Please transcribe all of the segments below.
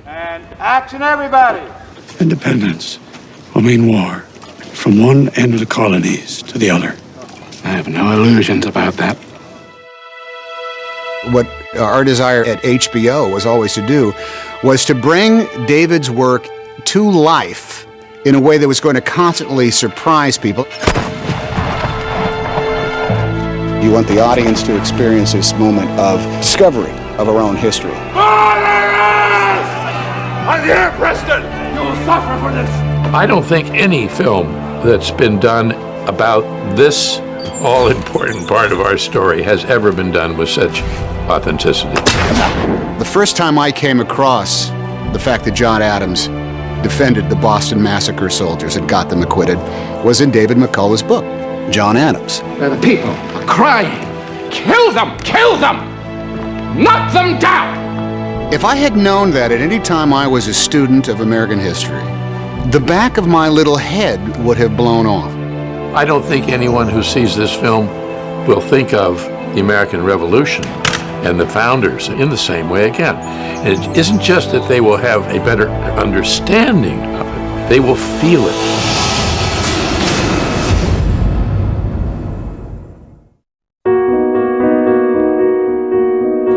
And action, everybody! Independence will mean war from one end of the colonies to the other. I have no illusions about that. What our desire at HBO was always to do was to bring David's work to life in a way that was going to constantly surprise people. You want the audience to experience this moment of discovery of our own history. I'm here, Preston! You will suffer for this! I don't think any film that's been done about this all-important part of our story has ever been done with such authenticity. The first time I came across the fact that John Adams defended the Boston Massacre soldiers and got them acquitted was in David McCullough's book, John Adams. The people are crying. Kill them! Kill them! Knock them down! If I had known that at any time I was a student of American history, the back of my little head would have blown off. I don't think anyone who sees this film will think of the American Revolution and the founders in the same way again. And it isn't just that they will have a better understanding of it, they will feel it.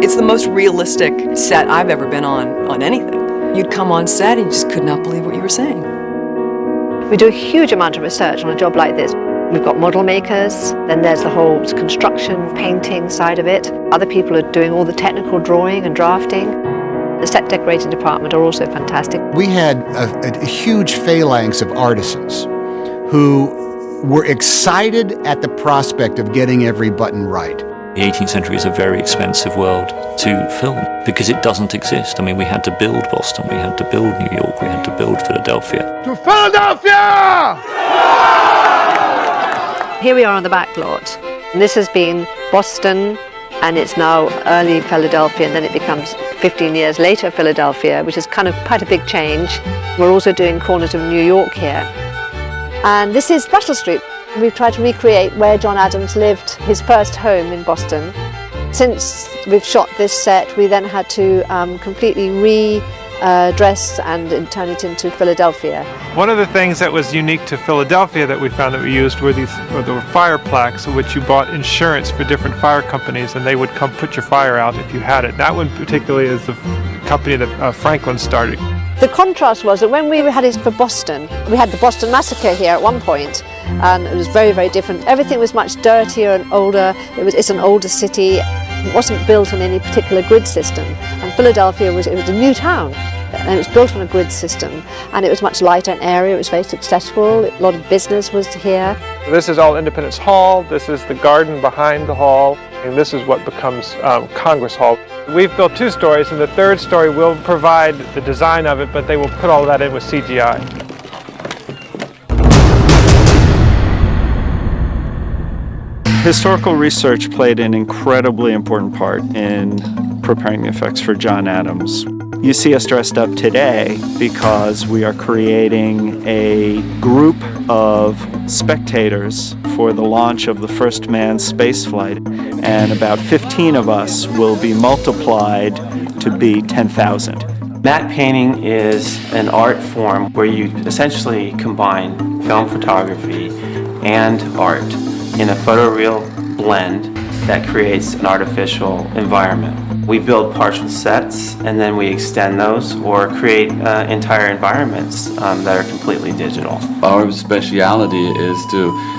It's the most realistic set I've ever been on anything. You'd come on set and you just could not believe what you were saying. We do a huge amount of research on a job like this. We've got model makers, then there's the whole construction, painting side of it. Other people are doing all the technical drawing and drafting. The set decorating department are also fantastic. We had a huge phalanx of artisans who were excited at the prospect of getting every button right. The 18th century is a very expensive world to film because it doesn't exist. I mean, we had to build Boston, we had to build New York, we had to build Philadelphia. To Philadelphia! Here we are on the back lot. And this has been Boston, and it's now early Philadelphia, and then it becomes 15 years later Philadelphia, which is kind of quite a big change. We're also doing corners of New York here. And this is Russell Street. We've tried to recreate where John Adams lived, his first home in Boston. Since we've shot this set, we then had to completely redress and turn it into Philadelphia. One of the things that was unique to Philadelphia that we found that we used were the fire plaques, in which you bought insurance for different fire companies, and they would come put your fire out if you had it. That one particularly is the company that Franklin started. The contrast was that when we had it for Boston, we had the Boston Massacre here at one point, and it was very, very different. Everything was much dirtier and older. It's an older city. It wasn't built on any particular grid system. And Philadelphia was a new town, and it was built on a grid system, and it was much lighter in area. It was very successful. A lot of business was here. This is all Independence Hall. This is the garden behind the hall, and this is what becomes Congress Hall. We've built 2 stories, and the 3rd story will provide the design of it, but they will put all that in with CGI. Historical research played an incredibly important part in preparing the effects for John Adams. You see us dressed up today because we are creating a group of spectators for the launch of the first manned spaceflight, and about 15 of us will be multiplied to be 10,000. Matte painting is an art form where you essentially combine film photography and art in a photoreal blend that creates an artificial environment. We build partial sets and then we extend those or create entire environments that are completely digital. Our speciality is to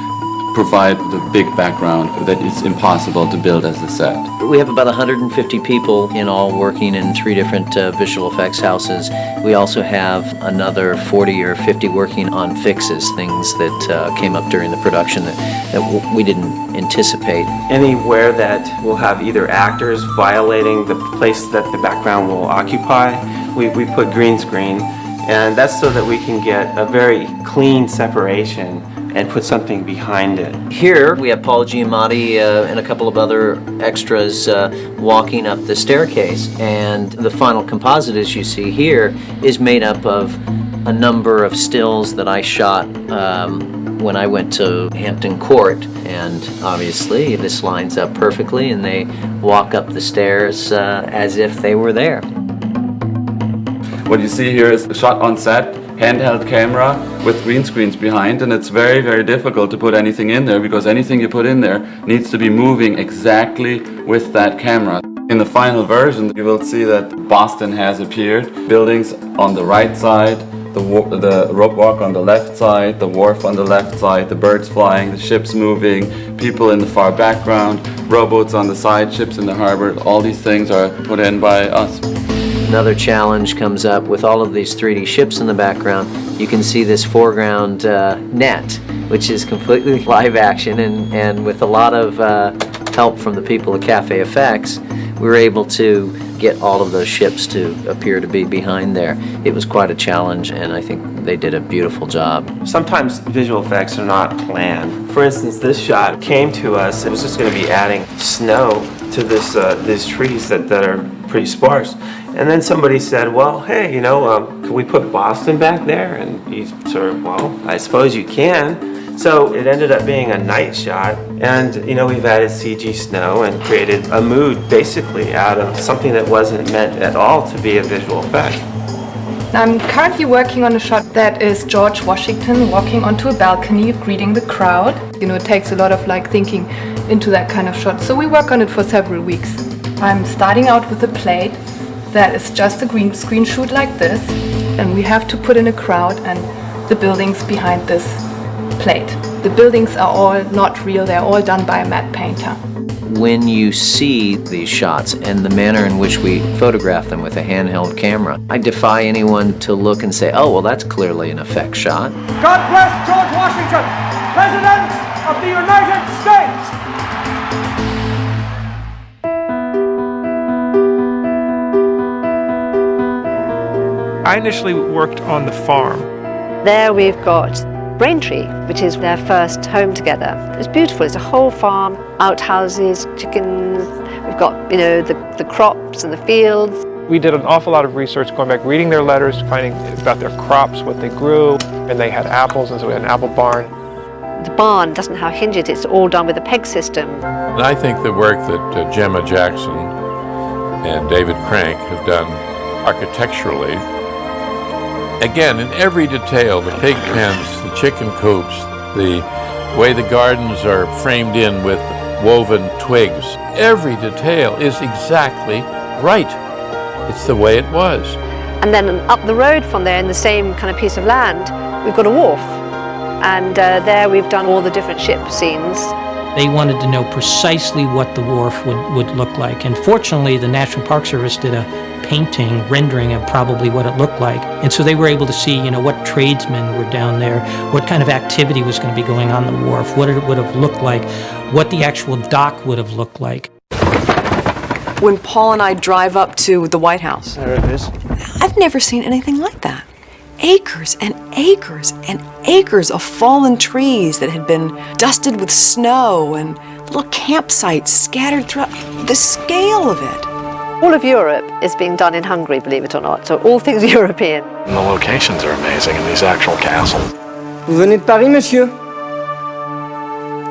provide the big background that is impossible to build as a set. We have about 150 people in all working in 3 different visual effects houses. We also have another 40 or 50 working on fixes, things that came up during the production that we didn't anticipate. Anywhere that will have either actors violating the place that the background will occupy, we put green screen, and that's so that we can get a very clean separation and put something behind it. Here we have Paul Giamatti and a couple of other extras walking up the staircase, and the final composite, as you see here, is made up of a number of stills that I shot when I went to Hampton Court, and obviously this lines up perfectly and they walk up the stairs as if they were there. What you see here is a shot on set, handheld camera with green screens behind, and it's very, very difficult to put anything in there because anything you put in there needs to be moving exactly with that camera. In the final version, you will see that Boston has appeared. Buildings on the right side, the rope walk on the left side, the wharf on the left side, the birds flying, the ships moving, people in the far background, rowboats on the side, ships in the harbor. All these things are put in by us. Another challenge comes up with all of these 3D ships in the background. You can see this foreground net, which is completely live action, and with a lot of help from the people at Cafe FX, we were able to get all of those ships to appear to be behind there. It was quite a challenge, and I think they did a beautiful job. Sometimes visual effects are not planned. For instance, this shot came to us. It was just going to be adding snow to these trees that are pretty sparse. And then somebody said, well, hey, can we put Boston back there? And he sort of, well, I suppose you can. So it ended up being a night shot, and we've added CG snow and created a mood basically out of something that wasn't meant at all to be a visual effect. I'm currently working on a shot that is George Washington walking onto a balcony greeting the crowd. It takes a lot of thinking into that kind of shot, so we work on it for several weeks. I'm starting out with a plate that is just a green screen shoot like this, and we have to put in a crowd and the buildings behind this plate. The buildings are all not real, they're all done by a matte painter. When you see these shots and the manner in which we photograph them with a handheld camera, I defy anyone to look and say, oh, well, that's clearly an effect shot. God bless George Washington, President of the United States! I initially worked on the farm. There we've got Braintree, which is their first home together. It's beautiful. It's a whole farm, outhouses, chickens. We've got, the crops and the fields. We did an awful lot of research, going back, reading their letters, finding about their crops, what they grew, and they had apples, and so we had an apple barn. The barn doesn't have hinges. It's all done with a peg system. And I think the work that Gemma Jackson and David Crank have done architecturally, again, in every detail, the pig pens, the chicken coops, the way the gardens are framed in with woven twigs, every detail is exactly right. It's the way it was. And then up the road from there, in the same kind of piece of land, we've got a wharf. And there we've done all the different ship scenes. They wanted to know precisely what the wharf would look like. And fortunately, the National Park Service did a painting, rendering of probably what it looked like. And so they were able to see, what tradesmen were down there, what kind of activity was going to be going on the wharf, what it would have looked like, what the actual dock would have looked like. When Paul and I drive up to the White House, There it is. I've never seen anything like that. Acres and acres and acres of fallen trees that had been dusted with snow and little campsites scattered throughout. The scale of it. All of Europe is being done in Hungary, believe it or not, so all things European. And the locations are amazing in these actual castles. Vous venez de Paris, monsieur?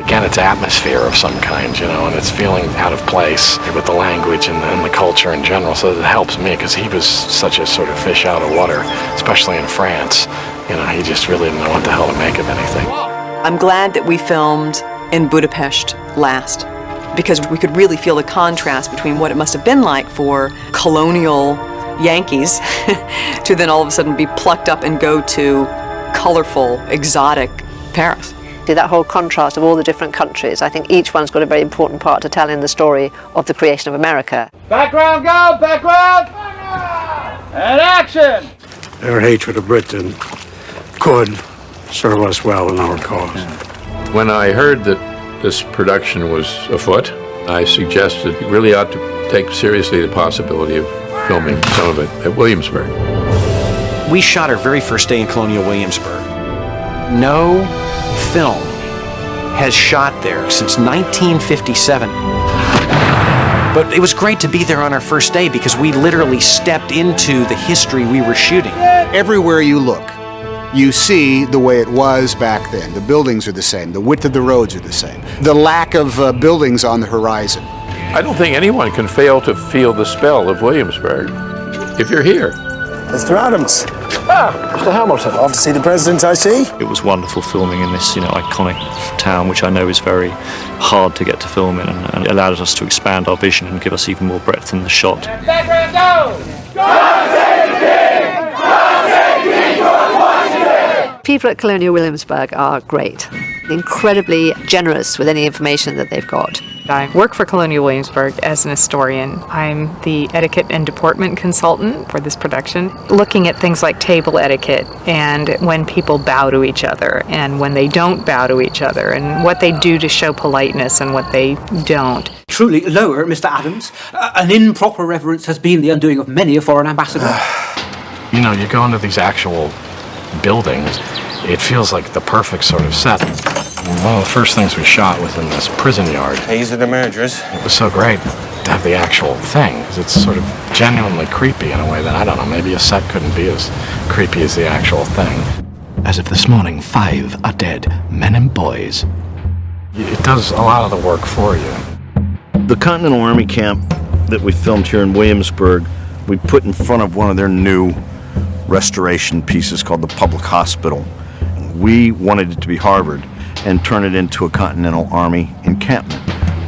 Again, it's atmosphere of some kind, and it's feeling out of place with the language and the culture in general. So it helps me because he was such a sort of fish out of water, especially in France. He just really didn't know what the hell to make of anything. I'm glad that we filmed in Budapest last, because we could really feel the contrast between what it must have been like for colonial Yankees to then all of a sudden be plucked up and go to colorful, exotic Paris. That whole contrast of all the different countries, I think each one's got a very important part to tell in the story of the creation of America. Background, go! Background! And action! Their hatred of Britain could serve us well in our cause. When I heard that this production was afoot, I suggested you really ought to take seriously the possibility of filming some of it at Williamsburg. We shot our very first day in Colonial Williamsburg. No film has shot there since 1957. But it was great to be there on our first day because we literally stepped into the history we were shooting. Everywhere you look, you see the way it was back then. The buildings are the same. The width of the roads are the same. The lack of buildings on the horizon. I don't think anyone can fail to feel the spell of Williamsburg if you're here. Mr. Adams. Mr. Hamilton. Off to see the president, I see. It was wonderful filming in this, iconic town, which I know is very hard to get to film in, and it allowed us to expand our vision and give us even more breadth in the shot. Background down! God save the King! God save King George Washington! People at Colonial Williamsburg are great, incredibly generous with any information that they've got. I work for Colonial Williamsburg as an historian. I'm the etiquette and deportment consultant for this production, looking at things like table etiquette and when people bow to each other and when they don't bow to each other and what they do to show politeness and what they don't. Truly, lower, Mr. Adams. An improper reverence has been the undoing of many a foreign ambassador. You go into these actual buildings, it feels like the perfect sort of set. One of the first things we shot was in this prison yard. These are the murderers. It was so great to have the actual thing, 'cause it's sort of genuinely creepy in a way that, I don't know, maybe a set couldn't be as creepy as the actual thing. As if this morning 5 are dead, men and boys. It does a lot of the work for you. The Continental Army camp that we filmed here in Williamsburg, we put in front of one of their new restoration pieces called the Public Hospital. We wanted it to be Harvard and turn it into a Continental Army encampment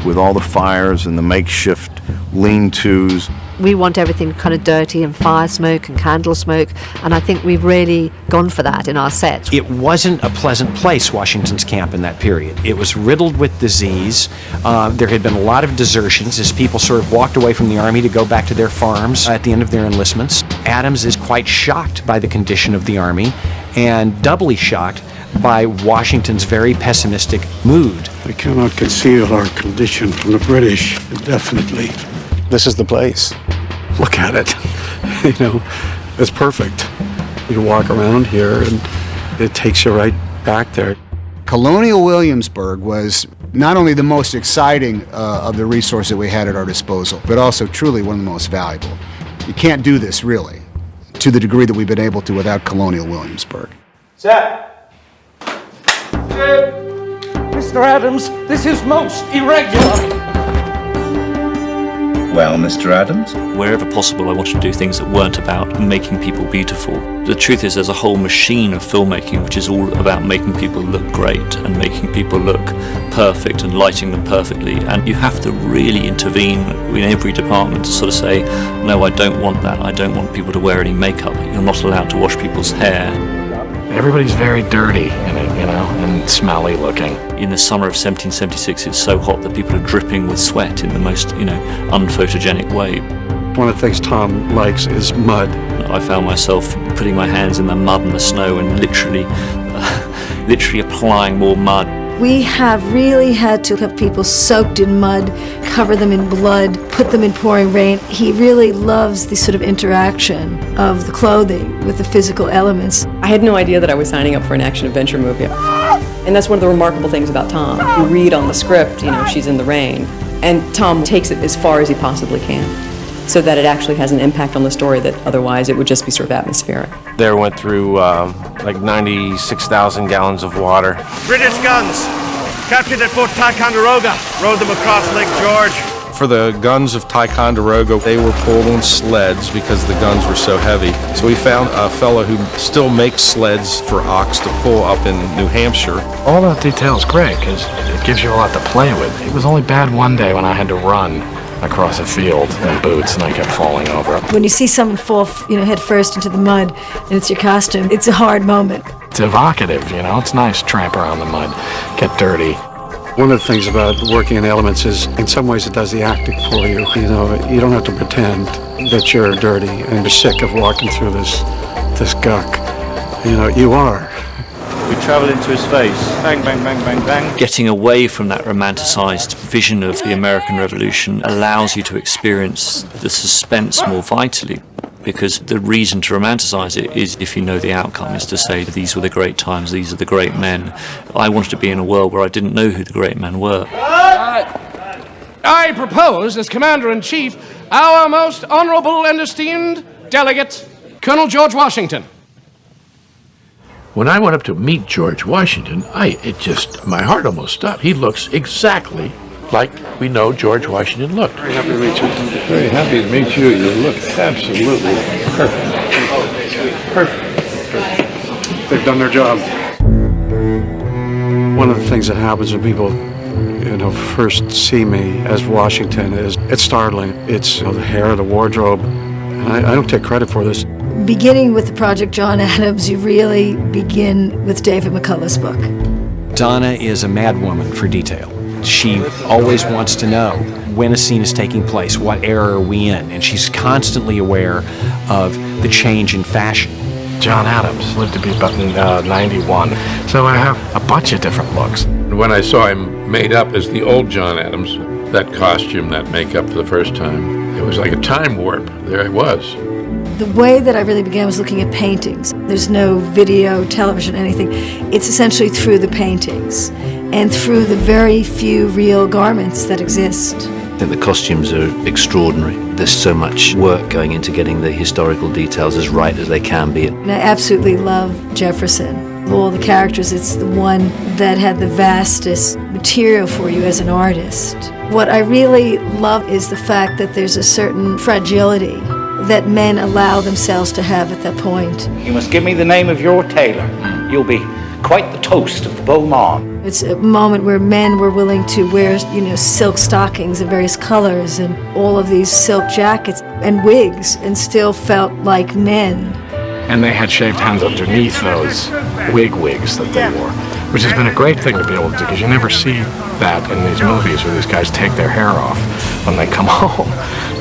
with all the fires and the makeshift lean-tos. We want everything kind of dirty and fire smoke and candle smoke, and I think we've really gone for that in our sets. It wasn't a pleasant place, Washington's camp, in that period. It was riddled with disease. There had been a lot of desertions as people sort of walked away from the Army to go back to their farms at the end of their enlistments. Adams is quite shocked by the condition of the Army, and doubly shocked by Washington's very pessimistic mood. I cannot conceal our condition from the British indefinitely. This is the place. Look at it. It's perfect. You walk around here and it takes you right back there. Colonial Williamsburg was not only the most exciting of the resources that we had at our disposal, but also truly one of the most valuable. You can't do this, really, to the degree that we've been able to without Colonial Williamsburg. Set. Mr. Adams, this is most irregular. Well, Mr. Adams? Wherever possible, I wanted to do things that weren't about making people beautiful. The truth is, there's a whole machine of filmmaking which is all about making people look great and making people look perfect and lighting them perfectly. And you have to really intervene in every department to sort of say, no, I don't want that. I don't want people to wear any makeup. You're not allowed to wash people's hair. Everybody's very dirty in it, and smelly looking. In the summer of 1776, it's so hot that people are dripping with sweat in the most, unphotogenic way. One of the things Tom likes is mud. I found myself putting my hands in the mud and the snow and literally applying more mud. We have really had to have people soaked in mud, cover them in blood, put them in pouring rain. He really loves the sort of interaction of the clothing with the physical elements. I had no idea that I was signing up for an action-adventure movie. And that's one of the remarkable things about Tom. You read on the script, she's in the rain. And Tom takes it as far as he possibly can, so that it actually has an impact on the story that otherwise it would just be sort of atmospheric. There went through like 96,000 gallons of water. British guns captured at Fort Ticonderoga, rode them across Lake George. For the guns of Ticonderoga, they were pulled on sleds because the guns were so heavy. So we found a fellow who still makes sleds for ox to pull up in New Hampshire. All that detail is great because it gives you a lot to play with. It was only bad one day when I had to run across a field in boots and I kept falling over. When you see someone fall, head first into the mud and it's your costume, it's a hard moment. It's evocative, it's nice to tramp around the mud, get dirty. One of the things about working in elements is, in some ways, it does the acting for you. You don't have to pretend that you're dirty and you're sick of walking through this guck. You are. We travel into his face. Bang, bang, bang, bang, bang. Getting away from that romanticized vision of the American Revolution allows you to experience the suspense more vitally. Because the reason to romanticize it is if you know the outcome, is to say these were the great times, these are the great men. I wanted to be in a world where I didn't know who the great men were. I propose as Commander-in-Chief our most honorable and esteemed delegate, Colonel George Washington. When I went up to meet George Washington, my heart almost stopped. He looks exactly like we know George Washington looked. Very happy to meet you. Very happy to meet you. You look absolutely perfect. Perfect. They've done their job. One of the things that happens when people, first see me as Washington is it's startling. It's the hair, the wardrobe. And I don't take credit for this. Beginning with the Project John Adams, you really begin with David McCullough's book. Donna is a madwoman for detail. She always wants to know when a scene is taking place, what era are we in, and she's constantly aware of the change in fashion. John Adams lived to be about 91, so I have a bunch of different looks. When I saw him made up as the old John Adams, that costume, that makeup for the first time, it was like a time warp. There I was. The way that I really began was looking at paintings. There's no video, television, anything. It's essentially through the paintings and through the very few real garments that exist. I think the costumes are extraordinary. There's so much work going into getting the historical details as right as they can be. And I absolutely love Jefferson. Of all the characters, it's the one that had the vastest material for you as an artist. What I really love is the fact that there's a certain fragility that men allow themselves to have at that point. You must give me the name of your tailor. You'll be quite the toast of the beau monde. It's a moment where men were willing to wear, silk stockings of various colors and all of these silk jackets and wigs and still felt like men. And they had shaved hands underneath those wigs that they wore, which has been a great thing to be able to do, because you never see that in these movies where these guys take their hair off when they come home.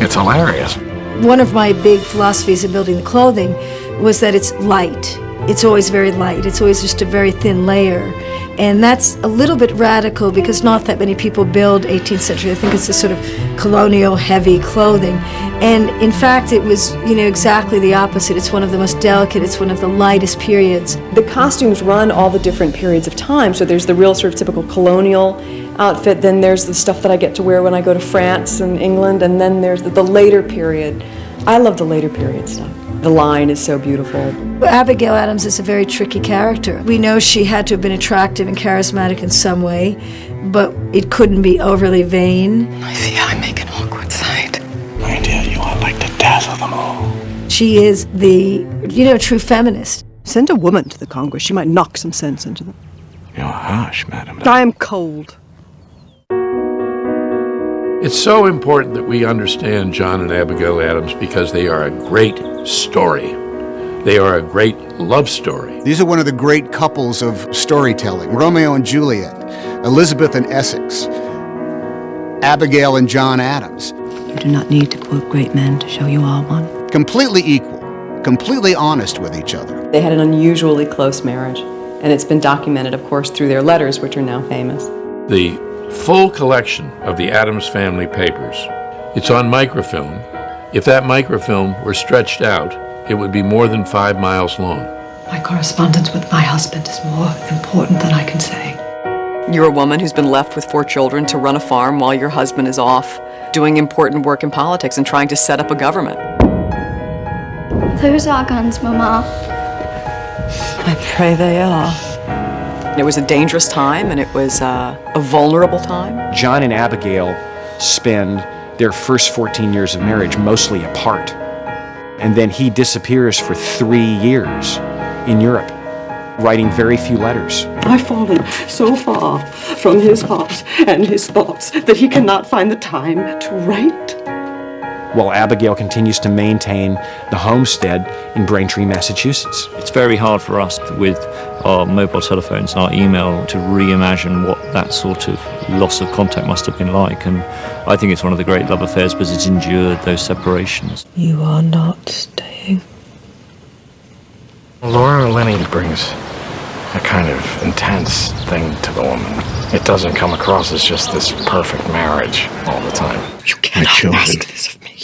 It's hilarious. One of my big philosophies in building the clothing was that it's light. It's always very light. It's always just a very thin layer. And that's a little bit radical because not that many people build 18th century. I think it's a sort of colonial heavy clothing. And in fact, it was, exactly the opposite. It's one of the most delicate, it's one of the lightest periods. The costumes run all the different periods of time. So there's the real sort of typical colonial outfit, then there's the stuff that I get to wear when I go to France and England, and then there's the later period. I love the later period stuff. The line is so beautiful. Abigail Adams is a very tricky character. We know she had to have been attractive and charismatic in some way, but it couldn't be overly vain. I see I make an awkward sight. My dear, you are like to dazzle them all. She is the, true feminist. Send a woman to the Congress. She might knock some sense into them. You're harsh, madam. I am cold. It's so important that we understand John and Abigail Adams because they are a great story. They are a great love story. These are one of the great couples of storytelling. Romeo and Juliet, Elizabeth and Essex, Abigail and John Adams. You do not need to quote great men to show you are one. Completely equal, completely honest with each other. They had an unusually close marriage, and it's been documented, of course, through their letters, which are now famous. The full collection of the Adams Family Papers, it's on microfilm. If that microfilm were stretched out, it would be more than 5 miles long. My correspondence with my husband is more important than I can say. You're a woman who's been left with 4 children to run a farm while your husband is off doing important work in politics and trying to set up a government. Those are guns, Mama. I pray they are. It was a dangerous time, and it was a vulnerable time. John and Abigail spend their first 14 years of marriage mostly apart. And then he disappears for 3 years in Europe, writing very few letters. I've fallen so far from his heart and his thoughts that he cannot find the time to write. While Abigail continues to maintain the homestead in Braintree, Massachusetts. It's very hard for us with our mobile telephones and our email to reimagine what that sort of loss of contact must have been like, and I think it's one of the great love affairs because it's endured those separations. You are not staying. Laura Linney brings a kind of intense thing to the woman. It doesn't come across as just this perfect marriage all the time. You cannot ask this of me.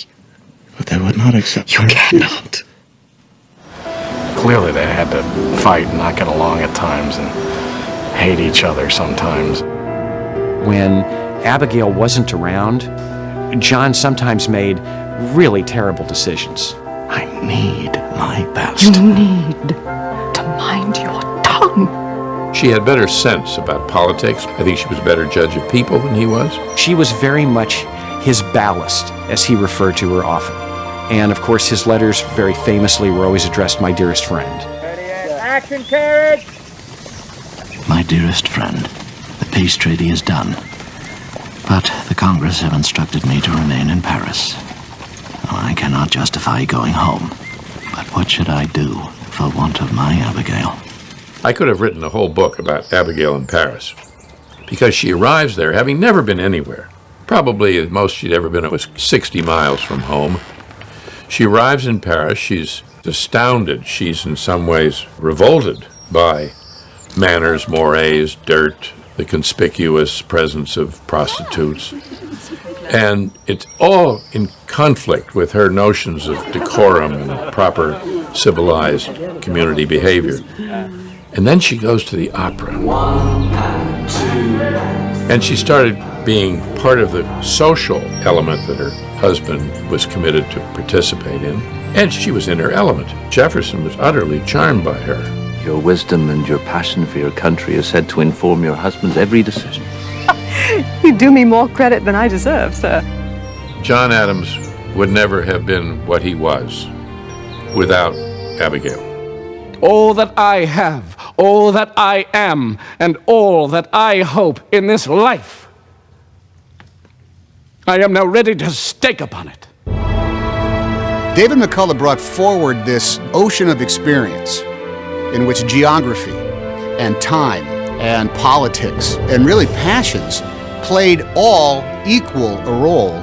But they would not accept You cannot. Clearly they had to fight and not get along at times and hate each other sometimes. When Abigail wasn't around, John sometimes made really terrible decisions. I need my best. You need to mind your tongue. She had better sense about politics. I think she was a better judge of people than he was. She was very much his ballast, as he referred to her often. And of course, his letters very famously were always addressed, "My dearest friend." Action carriage! My dearest friend, the peace treaty is done. But the Congress have instructed me to remain in Paris. I cannot justify going home. But what should I do for want of my Abigail? I could have written a whole book about Abigail in Paris, because she arrives there having never been anywhere. Probably the most she'd ever been was 60 miles from home. She arrives in Paris, she's astounded, she's in some ways revolted by manners, mores, dirt, the conspicuous presence of prostitutes. And it's all in conflict with her notions of decorum and proper civilized community behavior. And then she goes to the opera. And she started being part of the social element that her husband was committed to participate in. And she was in her element. Jefferson was utterly charmed by her. Your wisdom and your passion for your country is said to inform your husband's every decision. You do me more credit than I deserve, sir. John Adams would never have been what he was without Abigail. All that I have, all that I am, and all that I hope in this life, I am now ready to stake upon it. David McCullough brought forward this ocean of experience in which geography and time and politics and really passions played all equal a role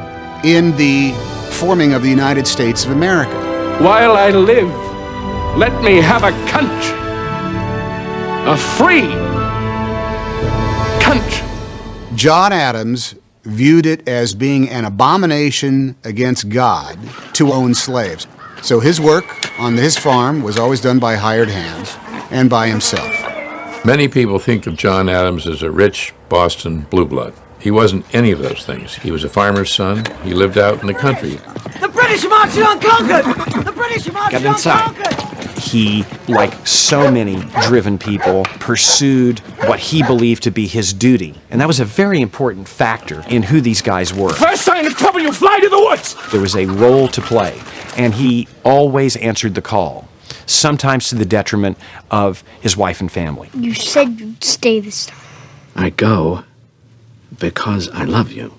in the forming of the United States of America. While I live, let me have a country, a free country. John Adams viewed it as being an abomination against God to own slaves. So his work on his farm was always done by hired hands and by himself. Many people think of John Adams as a rich Boston blue blood. He wasn't any of those things. He was a farmer's son. He lived out in the country. The British marching unconquered! The British marching unconquered! He, like so many driven people, pursued what he believed to be his duty. And that was a very important factor in who these guys were. First sign of trouble, you fly to the woods! There was a role to play, and he always answered the call, sometimes to the detriment of his wife and family. You said you'd stay this time. I go because I love you.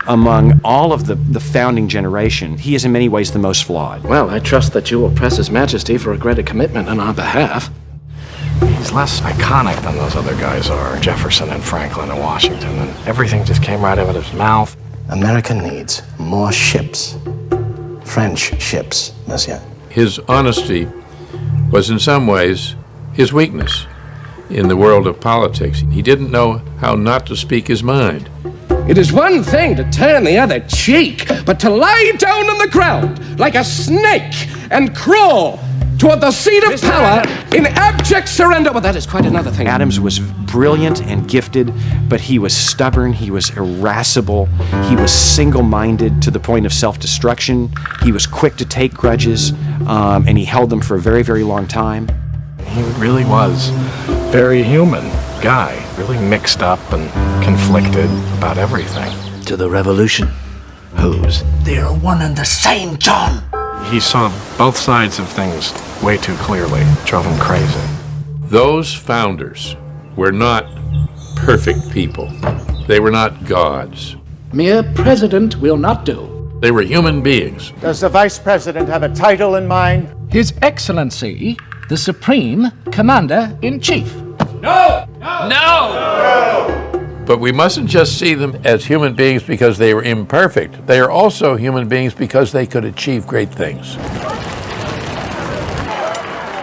Among all of the founding generation, he is in many ways the most flawed. Well, I trust that you will press His Majesty for a greater commitment on our behalf. He's less iconic than those other guys are, Jefferson and Franklin and Washington, and everything just came right out of his mouth. America needs more ships. French ships, monsieur. His honesty was in some ways his weakness in the world of politics. He didn't know how not to speak his mind. It is one thing to turn the other cheek, but to lie down on the ground like a snake and crawl toward the seat of power in abject surrender, well, that is quite another thing. Adams was brilliant and gifted, but he was stubborn, he was irascible, he was single-minded to the point of self-destruction, he was quick to take grudges, and he held them for a very, very long time. He really was a very human guy, really mixed up and conflicted about everything. To the revolution. Whose? They're one and the same, John! He saw both sides of things way too clearly. It drove him crazy. Those founders were not perfect people. They were not gods. Mere president will not do. They were human beings. Does the Vice President have a title in mind? His Excellency, the Supreme Commander-in-Chief. No! But we mustn't just see them as human beings because they were imperfect. They are also human beings because they could achieve great things.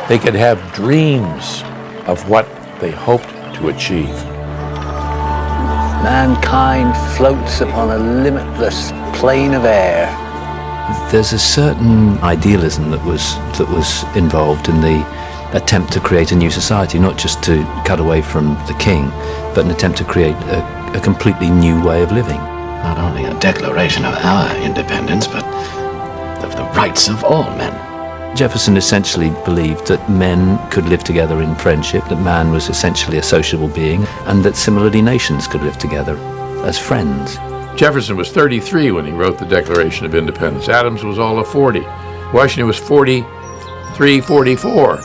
They could have dreams of what they hoped to achieve. Mankind floats upon a limitless plane of air. There's a certain idealism that was involved in the attempt to create a new society, not just to cut away from the king, but an attempt to create a completely new way of living. Not only a declaration of our independence, but of the rights of all men. Jefferson essentially believed that men could live together in friendship, that man was essentially a sociable being, and that similarly nations could live together as friends. Jefferson was 33 when he wrote the Declaration of Independence. Adams was all of 40. Washington was 43, 44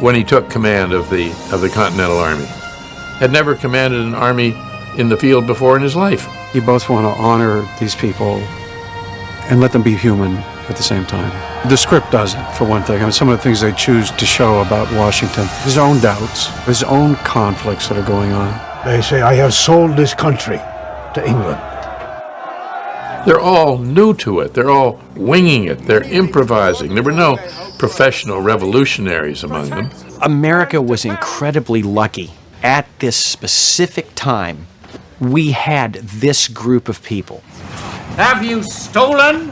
when he took command of the Continental Army. Had never commanded an army in the field before in his life. You both want to honor these people and let them be human at the same time. The script doesn't, for one thing. I mean, some of the things they choose to show about Washington, his own doubts, his own conflicts that are going on. They say, I have sold this country to England. They're all new to it. They're all winging it. They're improvising. There were no professional revolutionaries among them. America was incredibly lucky. At this specific time, we had this group of people. Have you stolen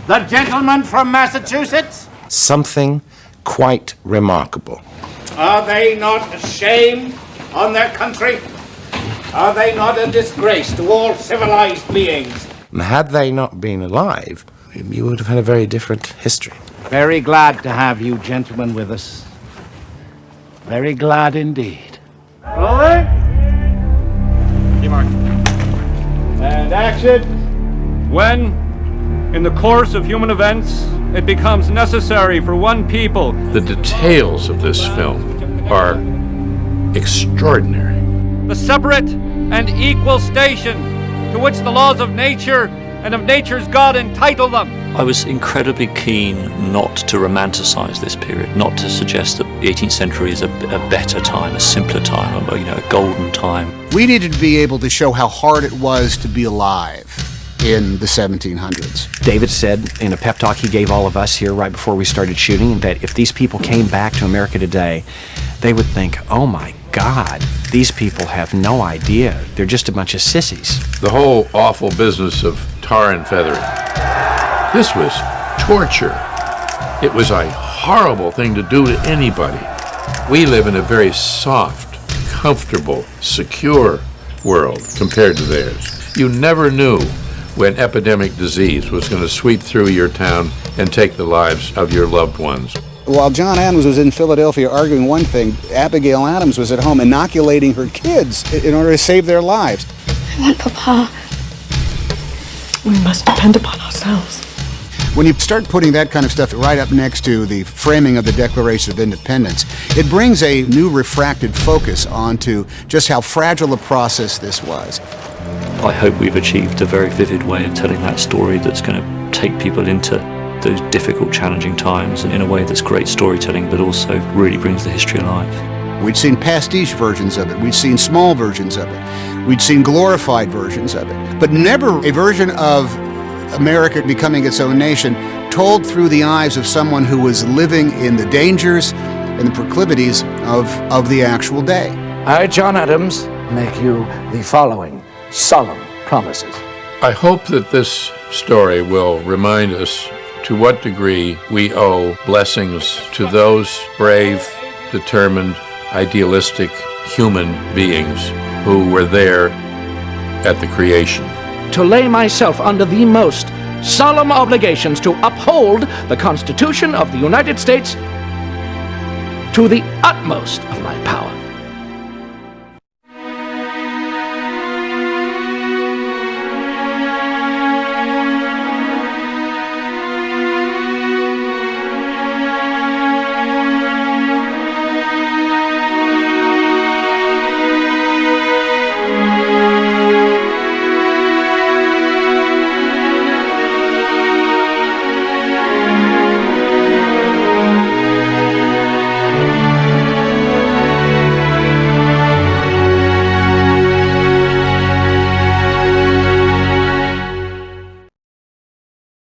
the gentleman from Massachusetts? Something quite remarkable. Are they not ashamed on their country? Are they not a disgrace to all civilized beings? And had they not been alive, you would have had a very different history. Very glad to have you gentlemen with us. Very glad indeed. Rolling. And action. When, in the course of human events, it becomes necessary for one people. The details of this film are extraordinary. The separate and equal station to which the laws of nature and of nature's God entitle them. I was incredibly keen not to romanticize this period, not to suggest that the 18th century is a better time, a simpler time, a golden time. We needed to be able to show how hard it was to be alive in the 1700s. David said in a pep talk he gave all of us here right before we started shooting that if these people came back to America today, they would think, oh my God, these people have no idea. They're just a bunch of sissies. The whole awful business of tar and feathering. This was torture. It was a horrible thing to do to anybody. We live in a very soft, comfortable, secure world compared to theirs. You never knew when epidemic disease was going to sweep through your town and take the lives of your loved ones. While John Adams was in Philadelphia arguing one thing, Abigail Adams was at home inoculating her kids in order to save their lives. I want Papa. We must depend upon ourselves. When you start putting that kind of stuff right up next to the framing of the Declaration of Independence, it brings a new refracted focus onto just how fragile a process this was. I hope we've achieved a very vivid way of telling that story that's going to take people into those difficult, challenging times and in a way that's great storytelling, but also really brings the history alive. We'd seen pastiche versions of it. We'd seen small versions of it. We'd seen glorified versions of it. But never a version of America becoming its own nation told through the eyes of someone who was living in the dangers and the proclivities of the actual day. I, John Adams, make you the following solemn promises. I hope that this story will remind us to what degree we owe blessings to those brave, determined, idealistic human beings who were there at the creation. To lay myself under the most solemn obligations to uphold the Constitution of the United States to the utmost of my power.